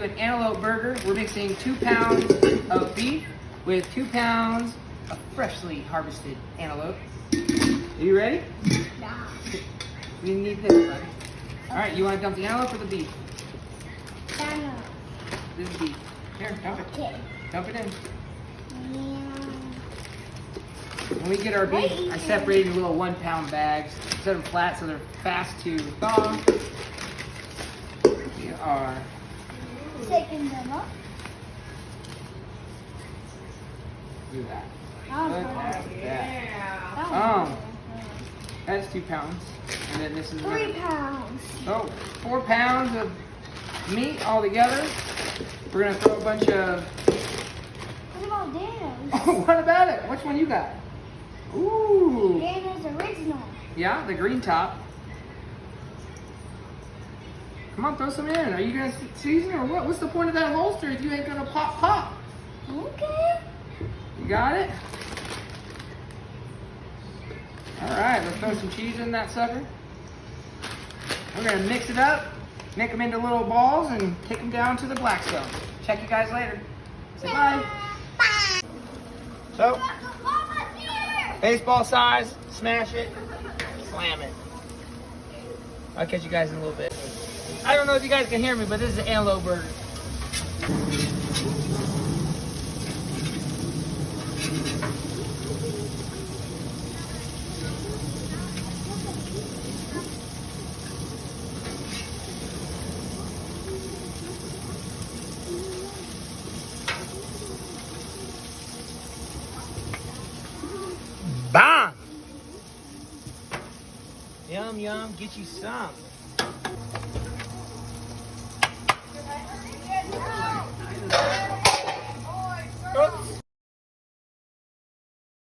do an antelope burger. We're mixing 2 pounds of beef with 2 pounds of freshly harvested antelope. Are you ready? Nah. We need this, buddy. All right, you want to dump the antelope or the beef? Antelope. This is beef. Here, dump it. Okay. Dump it in. Yeah. When we get our beef, I separate in little 1 pound bags. Set them flat so they're fast to thaw. We are Taking them up. do that. Oh, Look at that. Oh. That's 2 pounds. And then this is 3 pounds. Oh, 4 pounds of meat all together. We're gonna throw a bunch of. What about Dano's? Oh, what about it? Which one you got? Ooh. Dano's original. Yeah, the green top. Come on, throw some in. Are you gonna season or what? What's the point of that holster if you ain't gonna pop? Okay. You got it? All right, let's throw some cheese in that sucker. We're gonna mix it up, make them into little balls, and kick them down to the Blackstone. Check you guys later. Say bye. Bye. So, baseball size, smash it, slam it. I'll catch you guys in a little bit. I don't know if you guys can hear me, but this is an antelope burger. Bomb! Yum, yum, get you some.